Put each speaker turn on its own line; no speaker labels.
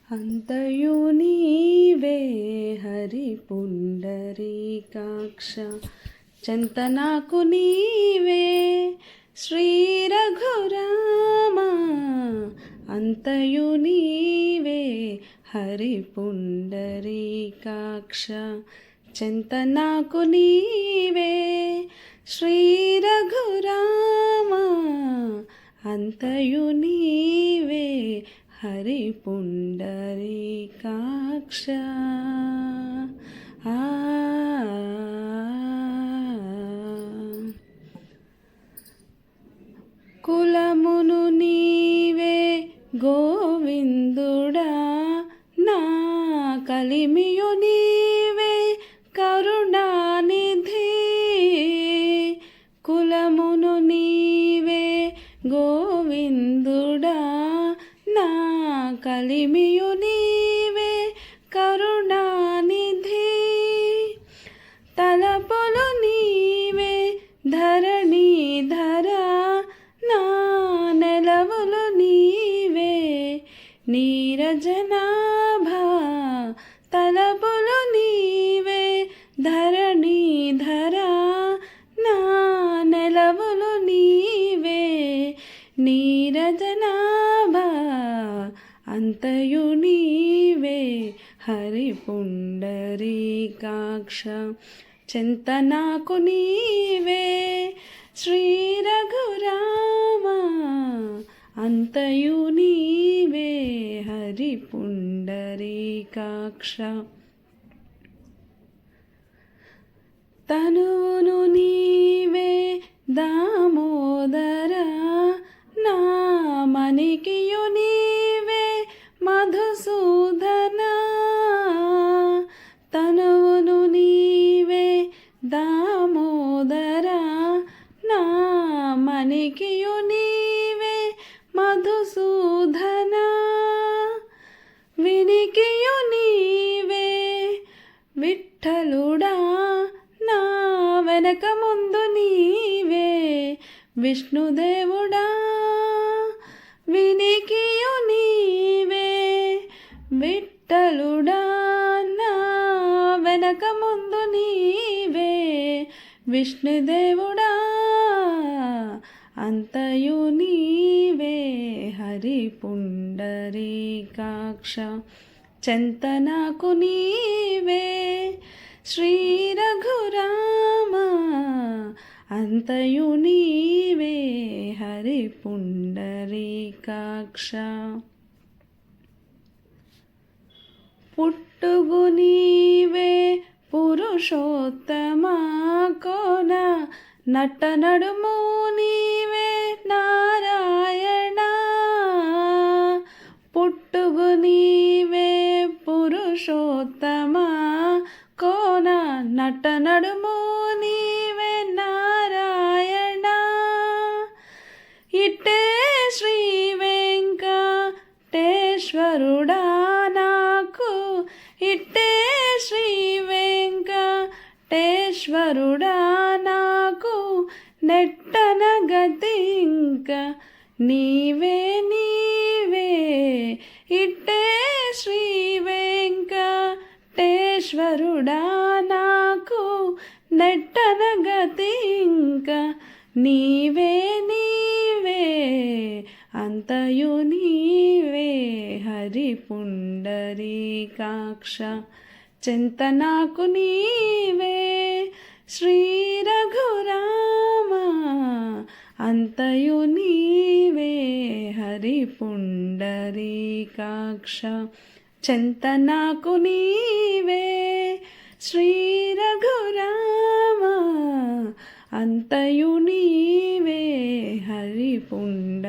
అంతయు నీవే హరి పుండరీకాక్ష చెంత నాకు నీవే శ్రీ రఘురామ అంతయు నీవే హరి పుండరీకాక్ష చెంత నాకు నీవే శ్రీ రఘురామ అంతయు నీవే హరి పుండరీకాక్ష కులమును నీవే గోవిందుడా నా కలిమియు నీవే కరుణానిధి కులమును నీవే గోవిందుడా నా కలిమియు నీవే కరుణానిధి తలపులు నీవే ధరణీధర నా నెలవులు నీవే నీరజనాభా తలపులు నీవే ధరణీధర నా నెలవులు నీవే నీరజనాభా అంతయు నీవే హరి పుండరీకాక్ష చెంత నాకు నీవే శ్రీ రఘురామ అంతయు నీవే హరి పుండరీకాక్ష తనువును నీవే దామోదర నా మణికియు నీవే మధుసూదన తనువును నీవే దామోదర నా మణికియు నీవే మధుసూదన వినికియు నీవే విఠలుడా నా వెనక ముందు నీవే విష్ణుదేవుడా వినికియు నీవే విఠలుడా నా వెనక ముందు నీవే విష్ణుదేవుడా అంతయు నీవే హరి పుండరీకాక్ష చెంత నాకు నీవే శ్రీ రఘురామ అంతయు నీవే హరి పుండరీకాక్ష పుట్టుగు నీవే పురుషోత్తమ కోన నట్ట నడుము నీవే నారాయణ పుట్టుగు నీవే పురుషోత్తమ కోన నట్ట నడుము నీవే నారాయణ ఇట్టే శ్రీ వెంకటేశ్వరుడా నాకు ఇట్టే శ్రీ వెంకటేశ్వరుడా నాకు నెట్టన గతి ఇంకా నీవే నీవే ఇట్టే శ్రీ వెంకటేశ్వరుడా నాకు నెట్టన గతి ఇంకా నీవే నీవే అంతయు నీవే హరి పుండరీకాక్ష చెంత నాకు నీవే శ్రీ రఘురామ అంతయు నీవే హరి పుండరీకాక్ష చెంత నాకు నీవే శ్రీ రఘురామ అంతయు నీవే హరి పుండరీకాక్ష